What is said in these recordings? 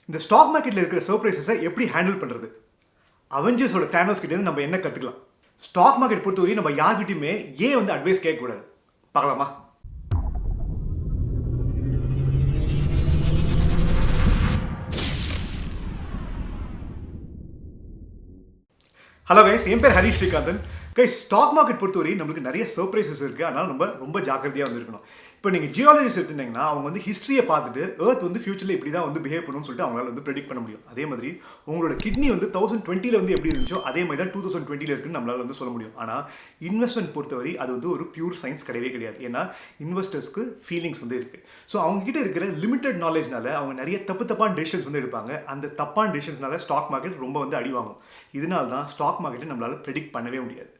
இந்த ஸ்டாக் மார்க்கெட்டில் இருக்கிற சர்ப்ரைசஸை எப்படி ஹேண்டில் பண்ணுறது, அவெஞ்சர்ஸோட தேனோஸ் கிட்டேருந்து நம்ம என்ன கற்றுக்கலாம், ஸ்டாக் மார்க்கெட் பொறுத்தவரையும் நம்ம யார்கிட்டையுமே ஏன் வந்து அட்வைஸ் கேட்கக்கூடாது, பார்க்கலாமா? ஹலோ கைஸ், என் பேர் Harish Srikanthan. Guys, stock market பொறுத்தவரை நம்மளுக்கு நிறைய சர்ப்ரைசஸ் இருக்குது. அதனால் நம்ம ரொம்ப ஜாக்கிரதையாக வந்துருக்கணும். இப்போ நீங்கள் ஜியாலஜிஸ்ட் எடுத்துட்டீங்கன்னா அவங்க வந்து ஹிஸ்ட்ரியை பார்த்துட்டு எர்த் வந்து ஃபியூச்சரில் இப்படி தான் வந்து பிஹேவ் பண்ணணும்னு சொல்லிட்டு அவங்களால வந்து ப்ரெடிக்ட் பண்ண முடியும். அதே மாதிரி உங்களோட கிட்னி வந்து 2020 வந்து எப்படி இருந்துச்சோ அதே மாதிரி தான் 2020 இருக்குன்னு நம்மளால வந்து சொல்ல முடியும். ஆனால் இன்வெஸ்ட்மெண்ட் பொறுத்தவரை அது வந்து ஒரு பியூர் சயின்ஸ் கிடையவே கிடையாது. ஏன்னா இன்வெஸ்டர்ஸ்க்கு ஃபீலிங்ஸ் வந்து இருக்குது. ஸோ அவங்ககிட்ட இருக்கிற லிமிட்டட் நாலேஜ்னால அவங்க நிறைய தப்பான டெசிஷன்ஸ் வந்து எடுப்பாங்க. அந்த தப்பான டெசிஷன்ஸ்னால ஸ்டாக் மார்க்கெட் ரொம்ப வந்து அடிவாங்கும். இதனால தான் ஸ்டாக் மார்க்கெட்டை நம்மளால ப்ரெடிக்ட் பண்ணவே முடியாது.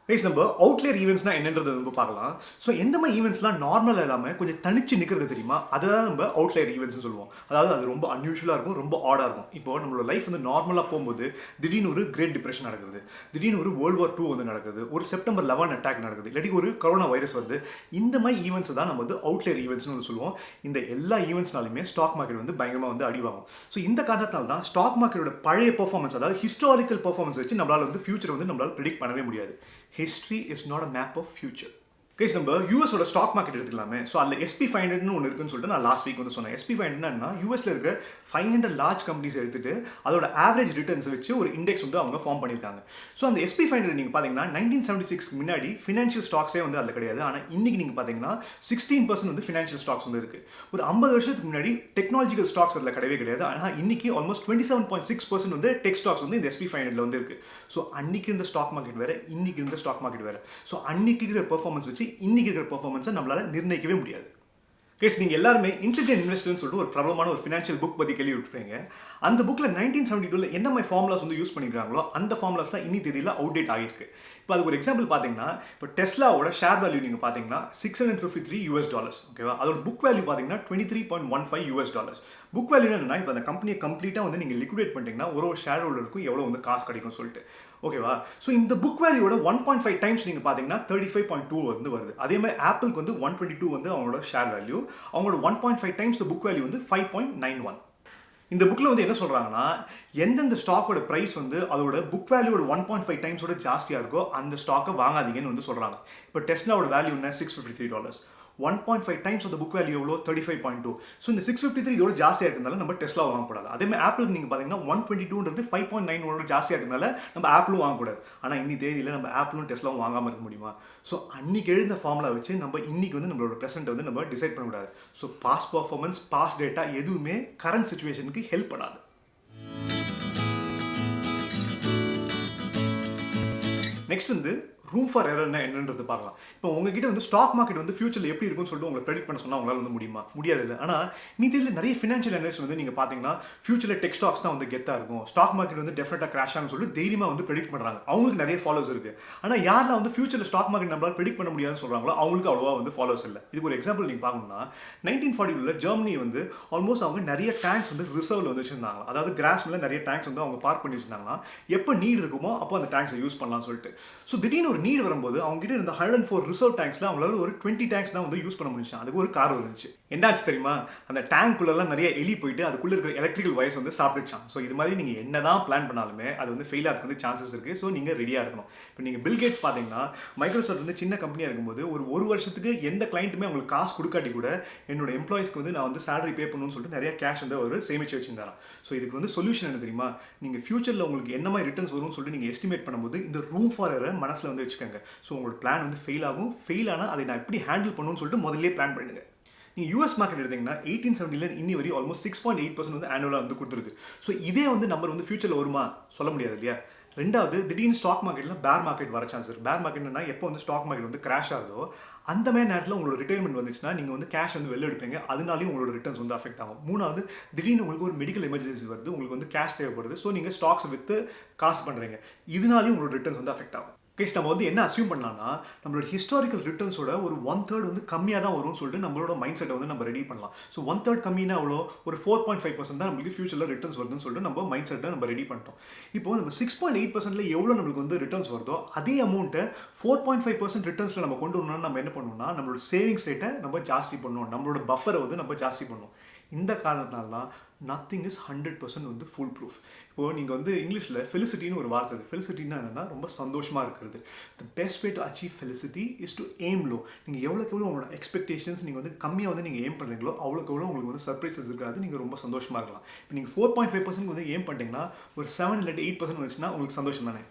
கைஸ், நம்ம அவுட்லேயர் ஈவெண்ட்ஸ்னா என்னன்றது நம்ம பார்க்கலாம். ஸோ எந்த மாதிரி ஈவெண்ட்ஸ்லாம் நார்மலாக இல்லாமல் கொஞ்சம் தனிச்சு நிற்கிறது தெரியுமா, அதை தான் நம்ம அவுட்லேயர் ஈவெண்ட்ஸ்னு சொல்லுவோம். அதாவது அது ரொம்ப அன்யூஷுவலாக இருக்கும், ரொம்ப ஆடாக இருக்கும். இப்போ நம்மளோட லைஃப் வந்து நார்மலாக போகும்போது திடீர்னு ஒரு கிரேட் டிப்ரெஷன் நடக்குது, திடீர்னு ஒரு வேர்ல்டு வார் 2 வந்து நடக்குது, ஒரு செப்டம்பர் 11 அட்டாக் நடக்குது, இல்லாட்டி ஒரு கொரோனா வைரஸ் வருது. இந்த மாதிரி ஈவெண்ட்ஸ் தான் நம்ம வந்து அவுட்லேயர் ஈவெண்ட்ஸ்னு சொல்லுவோம். இந்த எல்லா ஈவெண்ட்ஸ்னாலுமே ஸ்டாக் மார்க்கெட் வந்து பயங்கரமாக வந்து அடிவாகும். ஸோ இந்த காரணத்தால் தான் ஸ்டாக் மார்க்கெட்டோட பழைய பெர்ஃபார்மன்ஸ், அதாவது ஹிஸ்டாரிக்கல் பெர்ஃபார்மன்ஸ் வச்சு நம்மளால் வந்து ஃபியூச்சர் வந்து நம்மளால் ப்ரெடிக்ட் பண்ணவே முடியாது. History is not a map of future. Guys, நம்ம யூஎஸோட ஸ்டாக் மார்க்கெட் எடுத்துக்கலாமே. ஸோ அதில் SP500 ஒன்று இருக்குன்னு சொல்லிட்டு நான் லாஸ்ட் வீக் வந்து சொன்னேன். SP500 என்னன்னா யூஎஸ்ல இருக்கிற 500 லார்ஜ் கம்பெனிஸ் எடுத்துட்டு அதோட ஆவரேஜ் ரிட்டர்ன்ஸ் வச்சு ஒரு இண்டெக்ஸ் வந்து அவங்க ஃபார்ம் பண்ணியிருக்காங்க. ஸோ அந்த SP500 நீங்கள் பார்த்தீங்கன்னா 1976 முன்னாடி ஃபினான்ஷியல் ஸ்டாக்ஸே வந்து அதில் கிடையாது. ஆனால் இன்னைக்கு நீங்கள் பார்த்தீங்கன்னா 16% வந்து ஃபினான்ஷியல் ஸ்டாக்ஸ் வந்து இருக்குது. ஒரு 50 வருஷத்துக்கு முன்னாடி டெக்னாலஜிக்கல் ஸ்டாக்ஸ் அதில் கிடையவே கிடையாது. ஆனால் இன்னைக்கு ஆல்மோஸ்ட் 27.6% வந்து டெக் ஸ்டாக்ஸ் வந்து இந்த SP500 வந்து இருக்குது. ஸோ அன்னைக்கு இருந்த ஸ்டாக் மார்க்கெட் வேறு, இன்னைக்கு இருந்த ஸ்டாக் மார்க்கெட் வேறு. ஸோ அன்னைக்கு இருக்கிற பெர்ஃபார்மன்ஸ் வச்சு இன்னைக்கு இருக்கிற பெர்ஃபார்மன்ஸை நம்மளால நிர்ணயிக்கவே முடியாது. கேஸ், நீங்கள் எல்லாருமே இன்டெலிஜென்ட் இன்வெஸ்டர்னு சொல்லிட்டு ஒரு பிரபலமான ஒரு ஃபினான்ஷியல் புக் பற்றி கேள்விப்பட்டிருப்பீங்க. அந்த புக்கில் 1972 என்ன மாதிரி ஃபார்முலாஸ் வந்து யூஸ் பண்ணிக்கிறாங்களோ அந்த ஃபார்முலாஸ்லாம் இன்னி தேதியில் அவுடேட் ஆகிருக்கு. இப்போ அதுக்கு ஒரு எக்ஸாம்பிள் பார்த்தீங்கன்னா, இப்போ டெஸ்லாவோட ஷேர் வேல்யூ நீங்கள் பார்த்தீங்கன்னா $653. ஓகேவா? அதோட புக் வேல்யூ பார்த்தீங்கன்னா $23.15. புக் வேல்யூ என்னன்னா, இப்போ அந்த கம்பெனியை கம்ப்ளீட்டாக வந்து நீங்கள் லிக்விடேட் பண்ணிட்டீங்கன்னா ஒரு ஷேர் ஹோல்டருக்கும் எவ்வளோ வந்து காசு கிடைக்கும் சொல்லிட்டு. ஓகேவா? ஸோ இந்த புக் வேல்யூவோட 1.5 டைம்ஸ் நீங்கள் பார்த்தீங்கன்னா 35.2 வந்து வருது. அதே மாதிரி ஆப்பிளுக்கு வந்து 122 வந்து அவங்களோட ஷேர் வேல்யூ, அவங்களோட 1.5 டைம்ஸ் புக் வேல்யூ வந்து 5.91. இந்த புக்கில் வந்து என்ன சொல்கிறாங்கன்னா, எந்தெந்த ஸ்டாக்கோட ப்ரைஸ் வந்து அதோட புக் வேல்யூவோட 1.5 டைம்ஸோட ஜாஸ்தியாக இருக்கோ அந்த ஸ்டாக்கை வாங்காதீங்கன்னு வந்து சொல்கிறாங்க. இப்போ டெஸ்லாவோட வேல்யூ என்ன, $653. 1.5 டைம்ஸ் அந்த புக் வேல்யூ எவ்வளோ, 35.2. ஸோ இந்த 653 இதோட ஜாஸ்தியாக இருக்கிறதுனால நம்ம டெஸ்லா வாங்கக்கூடாது. அதேமாதிரி ஆப்பிளுக்கு நீங்கள் பார்த்தீங்கன்னா 122ன்றது 5.91 ஜாஸ்தியாக இருக்கிறதுனால நம்ம ஆப்பிளும் வாங்கக்கூடாது. ஆனால் இன்னி தேதியில் நம்ம ஆப்பிளும் டெஸ்லாவும் வாங்காமல் இருக்க முடியுமா? ஸோ அன்றைக்கி எழுந்த ஃபார்முலா வச்சு நம்ம இன்னைக்கு வந்து நம்மளோட ப்ரெசென்ட்டை வந்து நம்ம டிசைட் பண்ணக்கூடாது. So past performance, past data எதுவுமே கரண்ட் சுச்சுவேஷனுக்கு ஹெல்ப் பண்ணாது. நெக்ஸ்ட் வந்து ரூம் ஃபார் எரர்னா என்னன்றது பார்க்கலாம். இப்போ உங்ககிட்ட வந்து ஸ்டாக் மார்க்கெட் வந்து ஃபியூச்சரில் எப்படி இருக்கும்னு சொல்லிட்டு உங்களை ப்ரெடிக்ட் பண்ண சொன்னால் உங்களால் வந்து முடியுமா? முடியாது இல்லை. ஆனால் இதில் நிறைய ஃபினான்ஷியல் அனலிஸ்ட் வந்து நீங்கள் பார்த்தீங்கன்னா ஃபியூச்சரில் டெக் ஸ்டாக்ஸ் தான் வந்து கெத்தாக இருக்கும், ஸ்டாக் மார்க்கெட் வந்து டெஃபினட்டாக கிராஷ் ஆகும்னு சொல்லிட்டு தைரியமாக வந்து ப்ரெடிக்ட் பண்ணுறாங்க. அவங்களுக்கு நிறைய ஃபாலோவர்ஸ் இருக்குது. ஆனால் யாரெல்லாம் வந்து ஃபியூச்சரில் ஸ்டாக் மார்க்கெட் நம்மளால் ப்ரெடிக்ட் பண்ண முடியாதுன்னு சொல்கிறாங்களோ அவங்களுக்கு அவ்வளோவா வந்து ஃபாலோவர்ஸ் இல்லை. இதுக்கு ஒரு எக்ஸாம்பிள் நீங்கள் பார்க்கணும்னா 1940 ஜெர்மனி வந்து ஆல்மோஸ்ட் அவங்க நிறைய டேங்க்ஸ் வந்து ரிசர்வில் வந்து வச்சுருந்தாங்க. அதாவது கிராஸ் மேலே நிறைய டேங்க்ஸ் வந்து அவங்க பார்க் பண்ணி வச்சுருந்தாங்கன்னா எப்போ நீட் இருக்குமோ அப்போ அந்த டேங்க்ஸை யூஸ் பண்ணலாம்னு சொல்லிட்டு. ஸோ திடீர்னு ஒரு நீட் வரும்போது அவங்க கிட்ட இருந்த 104 ரிசர்வ் டேங்க்ஸ்ல அவங்களால ஒரு 20 டேங்க்ஸ் தான் வந்து யூஸ் பண்ண முடிஞ்சு. அதுக்கு ஒரு காரணம் இருந்துச்சு. என்னாச்சு தெரியுமா? அந்த டேங்க்குள்ளெல்லாம் நிறைய எலி போயிட்டு அதுக்குள்ள இருக்கிற எலக்ட்ரிக்கல் வயர்ஸ் வந்து சாப்பிட்டுச்சான். ஸோ இது மாதிரி நீங்கள் என்னதான் பிளான் பண்ணாலுமே அது வந்து ஃபெயில் ஆகிறதுக்கு வந்து சான்சஸ் இருக்குது. ஸோ நீங்கள் ரெடியாக இருக்கணும். இப்போ நீங்கள் பில் கேட்ஸ் பார்த்தீங்கன்னா மைக்ரோசாஃப்ட் வந்து சின்ன கம்பெனியாக இருக்கும்போது ஒரு வருஷத்துக்கு எந்த கிளைண்ட்டுமே அவங்களுக்கு காசு கொடுக்காட்டி கூட என்னோட எம்ப்ளாயிஸ்க்கு வந்து நான் வந்து சேலரி பே பண்ணணும்னு சொல்லிட்டு நிறைய கேஷ் வந்து அவர் சேமிச்சு வச்சிருந்தாராம். ஸோ இதுக்கு வந்து சொல்யூஷன் என்ன தெரியுமா? நீங்கள் ஃபியூச்சரில் உங்களுக்கு என்ன மாதிரி ரிட்டர்ன்ஸ் வரும்னு சொல்லிட்டு நீங்கள் எஸ்டிமேட் பண்ணும்போது இந்த ரூம் ஃபார் எரர் மனசில் வந்து வச்சுக்கோங்க. ஸோ உங்களோட பிளான் வந்து ஃபெயில் ஆகும். ஃபெயில் ஆனால் அதை நான் எப்படி ஹேண்டில் பண்ணணும்னு சொல்லிட்டு முதல்ல பிளான் பண்ணுங்க. நீங்கள் யூஎஸ் மார்க்கெட் எடுத்தீங்கன்னா 1870 இன்னி வரை ஆல்மோஸ்ட் 6.8% வந்து ஆனுவலாக வந்து கொடுத்துருக்கு. ஸோ இதே வந்து நம்பர் வந்து ஃபியூச்சரில் வருமா சொல்ல முடியாது இல்லையா? ரெண்டாவது, திடீர்னு ஸ்டாக் மார்க்கெட்டில் பேர் மார்க்கெட் வர சான்ஸ் இருக்குது. பேர் மார்க்கெட்னா எப்போ வந்து ஸ்டாக் மார்க்கெட் வந்து கிராஷ் ஆகுதோ அந்த மாதிரி நேரத்தில் உங்களோட ரிட்டைர்மெண்ட் வந்துச்சுன்னா நீங்கள் வந்து கேஷ் வந்து வெளில எடுப்பீங்க. அதனாலையும் உங்களோட ரிட்டர்ன்ஸ் வந்து அஃபெக்ட் ஆகும். மூணாவது, திடீர்னு உங்களுக்கு ஒரு மெடிக்கல் எமர்ஜென்சி வருது, உங்களுக்கு வந்து கேஷ் தேவைப்படுது. ஸோ நீங்கள் ஸ்டாக்ஸ் விற்று காசு பண்ணுறீங்க. இதனாலையும் உங்களோட ரிட்டர்ன்ஸ் வந்து அஃபெக்ட் ஆகும். கைஸ் நம்ம வந்து என்ன அசியூம் பண்ணலாம்னா நம்மளோட ஹிஸ்டாரிக்கல் ரிட்டர்ன்ஸோட ஒரு 1/3 வந்து கம்மியாக தான் வரும்னு சொல்லிட்டு நம்மளோட மைண்ட் செட்டை வந்து நம்ம ரெடி பண்ணலாம். ஸோ 1/3 கம்மினா அவ்வளோ ஒரு 4.5% தான் நம்மளுக்கு ஃபியூச்சரில் ரிட்டர்ன்ஸ் வருதுன்னு சொல்லிட்டு நம்ம மைண்ட் செட்டை நம்ம ரெடி பண்ணிட்டோம். இப்போ நம்ம 6.8% எவ்வளோ நம்மளுக்கு வந்து ரிட்டர்ன்ஸ் வருதோ அதே அமௌண்ட்டை 4.5% ரிட்டர்ன்ஸில் நம்ம கொண்டு வரணும்னா நம்ம என்ன பண்ணணும்னா நம்மளோட சேவிங்ஸ் ரேட்டை நம்ம ஜாஸ்தி பண்ணணும், நம்மளோட பஃபரை வந்து நம்ம ஜாஸ்தி பண்ணணும். இந்த காரணத்தினால தான் நத்திங் இஸ் 100% வந்து ஃபுல் ப்ரூஃப். இப்போது நீங்கள் வந்து இங்கிலீஷில் ஃபெலிசிட்டின்னு ஒரு வார்த்தை இருக்குது. ஃபெலிசிட்டின்னா என்னென்னா ரொம்ப சந்தோஷமாக இருக்கிறது. The best way to achieve felicity is to aim low. நீங்கள் எவ்வளோக்கு எவ்வளோ உங்களோட எக்ஸ்பெக்டேஷன்ஸ் நீங்கள் வந்து கம்மியாக வந்து நீங்கள் எய்ம் பண்ணுறீங்களோ அவ்வளோக்கு எவ்வளோ உங்களுக்கு வந்து சர்ப்ரைசஸ் இருக்காது, நீங்கள் ரொம்ப சந்தோஷமாக இருக்கலாம். இப்போ நீங்கள் 4.5% வந்து எய்ம் பண்ணிட்டீங்கன்னா ஒரு 7 இல்லை 8% வந்துச்சுன்னா உங்களுக்கு சந்தோஷம் தானே.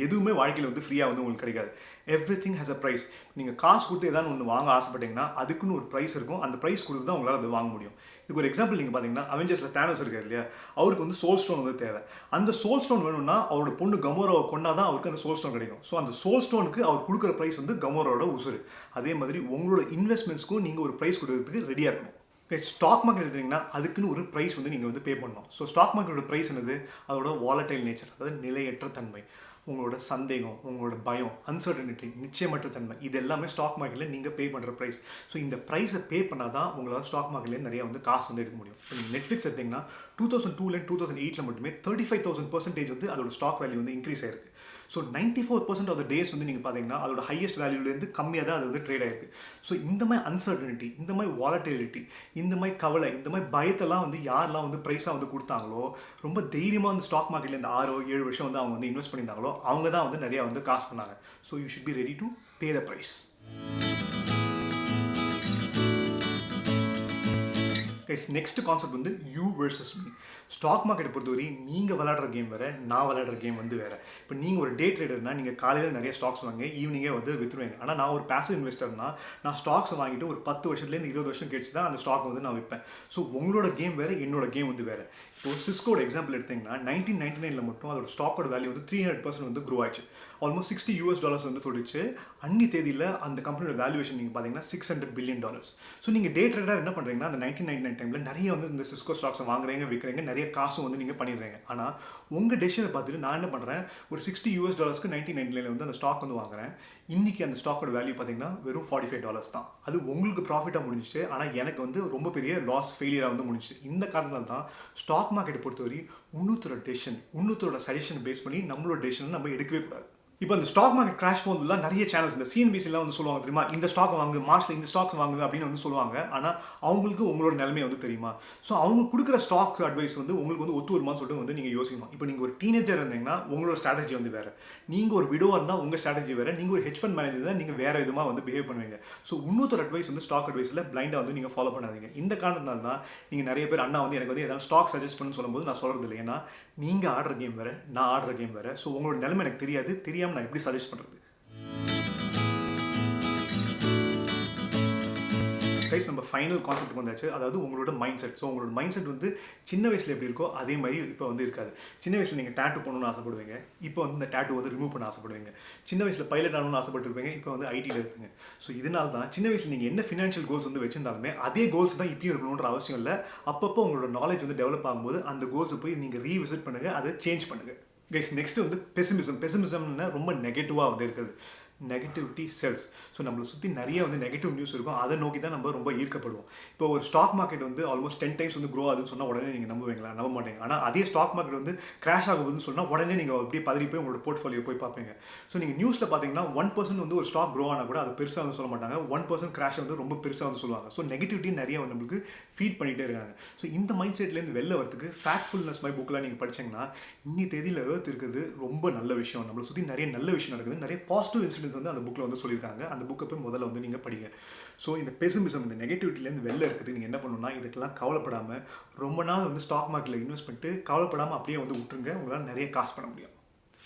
எதுவுமே வாழ்க்கையில் வந்து ஃப்ரீயாக வந்து உங்களுக்கு கிடைக்காது. Everything has a price. நீங்கள் காசு கொடுத்து ஏதாவது ஒன்று வாங்க ஆசைப்பட்டீங்கன்னா அதுக்குன்னு ஒரு ப்ரைஸ் இருக்கும். அந்த ப்ரைஸ் கொடுத்து தான் உங்களால் அது வாங்க முடியும். இதுக்கு ஒரு எக்ஸாம்பிள் நீங்கள் பார்த்தீங்கன்னா அவெஞ்சர்ஸில் தேனோஸ் இருக்கார் இல்லையா, அவருக்கு வந்து சோல் ஸ்டோன் வந்து தேவை. அந்த சோல் ஸ்டோன் வேணும்னா அவரோட பொண்ணு கமோராவை கொண்டா தான் அவருக்கு அந்த சோல் ஸ்டோன் கிடைக்கும். ஸோ அந்த சோல் ஸ்டோனுக்கு அவர் கொடுக்குற ப்ரைஸ் வந்து கமோராவோட உசுறு. அதே மாதிரி உங்களோட இன்வெஸ்ட்மெண்ட்ஸ்க்கும் நீங்கள் ஒரு ப்ரைஸ் கொடுக்கறதுக்கு ரெடியாக இருக்கணும். ஸ்டாக் மார்க்கெட் எடுத்தீங்கன்னா அதுக்குன்னு ஒரு ப்ரைஸ் வந்து நீங்கள் வந்து பே பண்ணணும். ஸோ ஸ்டாக் மார்க்கெட்டோட ப்ரைஸ் என்னது, அதோட வாலடைல் நேச்சர், அதாவது நிலையற்ற தன்மை, உங்களோட சந்தேகம், உங்களோட பயம், அன்சர்டனிட்டி, நிச்சயமற்ற தன்மை, இது எல்லாமே ஸ்டாக் மார்க்கெட்டில் நீங்கள் பே பண்ணுற ப்ரைஸ். ஸோ இந்த ப்ரைஸை பே பண்ணால் தான் உங்களால் ஸ்டாக் மார்க்கெட்லேயே நிறைய வந்து காசு வந்து எடுக்க முடியும். இப்போ நீங்கள் நெட்ஃப்ளிக்ஸ் எடுத்திங்கன்னா 2002 2008 மட்டுமே 35,000% வந்து அதோட ஸ்டாக் வேல்யூ வந்து இன்க்ரீஸ் ஆயிருக்கு. ஸோ 94% ஆஃப் த டேஸ் வந்து நீங்கள் பார்த்தீங்கன்னா அதோட ஹையஸ்ட் வேல்யூலேருந்து கம்மியாக தான் அது வந்து ட்ரேட் ஆயிருக்கு. ஸோ இந்த மாதிரி அன்சர்டனிட்டி, இந்த மாதிரி வாலட்டிலிட்டி, இந்த மாதிரி கவலை, இந்த மாதிரி பயத்தெல்லாம் வந்து யாரெல்லாம் வந்து ப்ரைஸாக வந்து கொடுத்தாங்களோ, ரொம்ப தைரியமாக வந்து ஸ்டாக் மார்க்கெட்டில் இந்த 6-7 வருஷம் வந்து அவங்க வந்து இன்வெஸ்ட் பண்ணியிருந்தாங்களோ அவங்க தான் வந்து நிறையா வந்து காசு பண்ணாங்க. So you should be ready to pay the price. Next concept வந்து யூ வெர்சஸ் மீ. ஸ்டாக் மார்க்கெட்டை பொறுத்தவரை நீங்கள் விளையாடுற கேம் வேறு, நான் விளையாடுற கேம் வந்து வேறு. இப்போ நீங்கள் ஒரு டே ட்ரேடர்னா நீங்கள் காலையில் நிறைய ஸ்டாக்ஸ் வாங்க, ஈவினிங்கே வந்து விற்றுருவீங்க. ஆனால் நான் ஒரு பேசிவ் இன்வெஸ்டர்னா நான் ஸ்டாக்ஸ் வாங்கிட்டு ஒரு 10 வருஷத்துலேருந்து 20 வருஷம் கழிச்சு தான் அந்த ஸ்டாக் வந்து நான் விற்பேன். ஸோ உங்களோட கேம் வேறு, என்னோட கேம் வந்து வேறு. இப்போ சிஸ்கோட எக்ஸாம்பிள் எடுத்திங்கன்னா 1999 மட்டும் அதோட ஸ்டாக்கோட வேல்யூ வந்து 300% வந்து க்ரோ ஆயிடுச்சு. ஆல்மோஸ்ட் $60 வந்து தொடிச்சு. அன்னி தேதியில் அந்த கம்பெனியோட வேல்யூவேஷன் நீங்கள் பார்த்தீங்கன்னா $600 billion. ஸோ நீங்கள் டே ட்ரேடர் என்ன பண்ணுறீங்கன்னா அந்த 1999 டைமில் நிறைய வந்து இந்த சிஸ்கோ ஸ்டாக்ஸை வாங்குறீங்க, விற்கிறீங்க, நிறைய காசும் வந்து நீங்கள் பண்ணிடுறீங்க. ஆனால் உங்கள் டெசிஷனை பார்த்துட்டு நான் என்ன பண்ணுறேன், ஒரு $60 1999 வந்து அந்த ஸ்டாக் வந்து வாங்குறேன். இன்றைக்கி அந்த ஸ்டாக்கோட வேல்யூ பார்த்தீங்கன்னா வெறும் $45 தான். அது உங்களுக்கு ப்ராஃபிட்டாக முடிஞ்சிச்சு, ஆனால் எனக்கு வந்து ரொம்ப பெரிய லாஸ், ஃபெயிலியராக வந்து முடிஞ்சிச்சு. இந்த காரணத்தால் தான் ஸ்டாக் மார்க்கெட்டை பொறுத்தவரை இன்னொருத்தரோட டெசிஷன், இன்னொருத்தரோட சஜஷன் பேஸ் பண்ணி நம்மளோட டெசிஷன் நம்ம எடுக்கவே கூடாது. இப்போ அந்த ஸ்டாக் மார்க்கெட் கிராஷ் போகுதுலாம் நிறைய சேனல்ஸ், இந்த சிஎன்பிசிலாம் வந்து சொல்லுவாங்க தெரியுமா, இந்த ஸ்டாக் வாங்கு, மார்ச்ல இந்த ஸ்டாக்ஸ் வாங்குது அப்படின்னு வந்து சொல்லுவாங்க. ஆனால் அவங்களுக்கு உங்களோட நிலைமை வந்து தெரியுமா? ஸோ அவங்க கொடுக்குற ஸ்டாக் அட்வைஸ் வந்து உங்களுக்கு வந்து ஒத்து வருமான்னு சொல்லிட்டு வந்து நீங்கள் யோசிக்கணும். இப்போ நீங்கள் ஒரு டீனேஜர் இருந்தீங்கன்னா உங்களோட ஸ்ட்ராட்டஜி வந்து வேறு, நீங்கள் ஒரு விடோவாக இருந்தால் உங்கள் ஸ்ட்ராட்டஜி வேறு, நீங்கள் ஒரு ஹெட்ஜ் ஃபண்ட் மேனேஜர் தான் நீங்கள் வேறு விதமாக வந்து பிஹேவ் பண்ணுவீங்க. ஸோ இன்னொருத்தர் அட்வைஸ் வந்து ஸ்டாக் அட்வைஸில் பிளைண்டாக வந்து நீங்கள் ஃபாலோ பண்ணாதீங்க. இந்த காரணத்தினால தான் நீங்கள் நிறைய பேர் அண்ணா வந்து எனக்கு வந்து ஏதாவது ஸ்டாக் சஜஸ்ட் பண்ணுன்னு சொல்லும்போது நான் சொல்கிறது இல்லை. ஏன்னா நீங்கள் ஆடுற கேம் வேறு, நான் ஆடுற கேம் வேறு. ஸோ உங்களோட நிலைமை எனக்கு தெரியாது, தெரியாமல் நான் எப்படி சஜஸ்ட் பண்ணுறது? கைஸ் நம்ம ஃபைனல் கான்செப்ட் வந்தாச்சு, அதாவது உங்களோட மைண்ட் செட். ஸோ உங்களோட மைண்ட் செட் வந்து சின்ன வயசில் எப்படி இருக்கோ அதே மாதிரி இப்போ வந்து இருக்காது. சின்ன வயசில் நீங்கள் டேட்டூ பண்ணணும்னு ஆசைப்படுவீங்க, இப்போ வந்து இந்த டேட்டூ வந்து ரிமூவ் பண்ண ஆசைப்படுவீங்க. சின்ன வயசில் பைலட் ஆகணும்னு ஆசைப்பட்டுருப்பீங்க, இப்போ வந்து ஐடியில் இருப்பீங்க. ஸோ இதனால தான் சின்ன வயசில் நீங்கள் என்ன ஃபினான்ஷியல் கோல்ஸ் வந்து வச்சிருந்தாலுமே அதே கோல்ஸ் தான் இப்பயும் இருக்கணுன்ற அவசியம் இல்லை. அப்பப்போ உங்களோட நாலேஜ் வந்து டெவலப் ஆகும்போது அந்த கோல்ஸை போய் நீங்கள் ரீவிசிட் பண்ணுங்கள், அதை சேஞ்ச் பண்ணுங்கள். கைஸ் நெக்ஸ்ட் வந்து பெசிமிசம். பெசிமிசம்னா ரொம்ப நெகட்டிவாக வந்து இருக்குது. Negativity cells. ஸோ நம்மளை சுற்றி நிறைய வந்து நெகட்டிவ் நியூஸ் இருக்கும், அதை நோக்கி தான் நம்ம ரொம்ப ஈர்க்கப்படுவோம். இப்போ ஒரு ஸ்டாக் மார்க்கெட் வந்து ஆல்மோஸ்ட் 10 times வந்து க்ரோ ஆகுதுன்னு சொன்னால் உடனே நீங்கள் நம்புவீங்களா? நம்ப மாட்டீங்க. ஆனால் அதே ஸ்டாக் மார்க்கெட் வந்து கிராஷ் ஆகுதுன்னு சொன்னால் உடனே நீங்கள் அப்படியே பதறி போய் உங்களோட போர்ட்ஃபோலியோ போய் பார்ப்பீங்க. ஸோ நீங்கள் நியூஸில் பார்த்தீங்கன்னா 1% வந்து ஒரு ஸ்டாக் க்ரோ ஆனால் கூட அது பெருசாக வந்து சொல்ல மாட்டாங்க, 1% கிராஷ் வந்து ரொம்ப பெருசாக வந்து சொல்லுவாங்க. ஸோ நெகட்டிவிட்டி நிறைய வந்து நம்மளுக்கு ஃபீட் பண்ணிகிட்டே இருக்காங்க. ஸோ இந்த மைண்ட் செட்லேருந்து வெளில வரதுக்கு ஃபேக்ட்ஃபுல்னஸ் மை புக்கெலாம் நீங்கள் படிச்சிங்கன்னா இன்னி தேதியில் எர்த் இருக்குது ரொம்ப நல்ல விஷயம். நம்மளை சுற்றி நிறைய நல்ல விஷயம் நடக்குது, நிறைய பாசிட்டிவ் இன்சிடென்ட்ஸ் வந்து அந்த புக்கில் வந்து சொல்லியிருக்காங்க. அந்த புக்கை போய் முதல்ல வந்து நீங்கள் படிங்க. ஸோ இந்த பெசிமிசம், இந்த நெகட்டிவிட்டிலேருந்து வெளில இருக்கிறதுக்கு நீங்கள் என்ன பண்ணணும்னா இதுக்கெல்லாம் கவலைப்படாமல் ரொம்ப நாள் வந்து ஸ்டாக் மார்க்கெட்டில் இன்வெஸ்ட் பண்ணிட்டு கவலைப்படாமல் அப்படியே வந்து விட்டுருங்க, உங்களால் நிறைய காசு பண்ண முடியும்.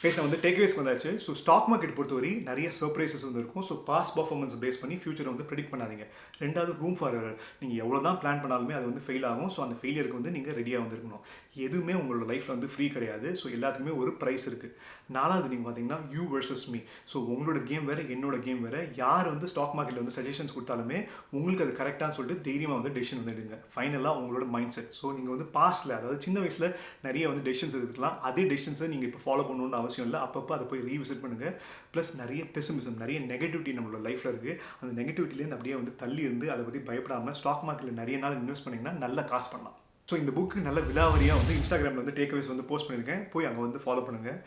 பேச வந்து டேக்அவேஸ்க்கு வந்தாச்சு. ஸோ ஸ்டாக் மார்க்கெட் பொறுத்தவரை நிறைய சர்ப்ரைசஸ் வந்து இருக்கும். ஸோ பாஸ்ட் பர்ஃபார்மன்ஸ் பேஸ் பண்ணி ஃபியூச்சரை வந்து ப்ரெடிக்ட் பண்ணாதீங்க. ரெண்டாவது ரூம் ஃபார் எரர். நீங்கள் எவ்வளோ தான் பிளான் பண்ணாலுமே அது வந்து ஃபெயில் ஆகும். ஸோ அந்த ஃபெயிலியருக்கு வந்து நீங்கள் ரெடியாக வந்துருக்கணும். எதுவுமே உங்களோட லைஃப்பில் வந்து ஃப்ரீ கிடையாது. ஸோ எல்லாத்துக்குமே ஒரு ப்ரைஸ் இருக்குது. நாலாவது நீங்கள் பார்த்தீங்கன்னா யூ வர்சஸ் மீ. ஸோ உங்களோட கேம் வேறு, என்னோட கேம் வேறு. யார் வந்து ஸ்டாக் மார்க்கெட்டில் வந்து சஜஷன்ஸ் கொடுத்தாலுமே உங்களுக்கு அது கரெக்டானு சொல்லிட்டு தைரியமாக வந்து டெசிஷன் வந்து எடுங்க. ஃபைனலாக உங்களோட மைண்ட் செட். ஸோ நீங்கள் வந்து பாஸ்ட்டில், அதாவது சின்ன வயசில் நிறைய வந்து டெசிஷன்ஸ் எடுத்துக்கலாம். அதே டெசிஷன்ஸை நீங்கள் இப்போ ஃபாலோ பண்ணணும்னு அவசியம் இல்லை. அப்பப்போ அதை போய் ரீவிசிட் பண்ணுங்கள். ப்ளஸ் நிறைய பெசிமிசம், நிறைய நெகட்டிவிட்டி நம்மளோட லைஃப்பில் இருக்குது. அந்த நெகட்டிவிட்டிலேருந்து அப்படியே வந்து தள்ளி இருந்து அதை பற்றி பயப்படாமல் ஸ்டாக் மார்க்கெட்டில் நிறைய நாள் இன்வெஸ்ட் பண்ணிங்கன்னா நல்ல காசு பண்ணலாம். ஸோ இந்த புக்கு நல்ல விலாவரியாக வந்து இன்ஸ்டாகிராமில் வந்து டேக்அவேஸ் வந்து போஸ்ட் பண்ணியிருக்கேன். போய் அங்கே வந்து ஃபாலோ பண்ணுங்கள்.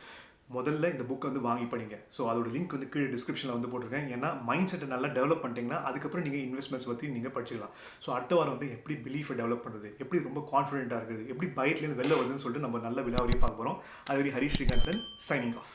முதல்ல இந்த புக்கை வந்து வாங்கி படிங்க. ஸோ அதோட லிங்க் வந்து கீழே டிஸ்கிரிப்ஷனில் வந்து போட்டிருக்கேன். ஏன்னா மைண்ட் செட்டை நல்லா டெவலப் பண்ணிட்டீங்கன்னா அதுக்கப்புறம் நீங்கள் இன்வெஸ்ட்மெண்ட்ஸ் பற்றி நீங்கள் படிச்சிக்கலாம். ஸோ அடுத்த வாரம் வந்து எப்படி பிலீஃபை டெவலப் பண்ணுறது, எப்படி ரொம்ப கான்ஃபிடென்ட்டாக இருக்குது, எப்படி பயத்துலேருந்து வெளில வருதுன்னு சொல்லிட்டு நம்ம நல்ல விலாவரியாக பார்க்க போகிறோம். அது ஹரிஷ் ஸ்ரீகாந்தன் சைனிங் ஆஃப்.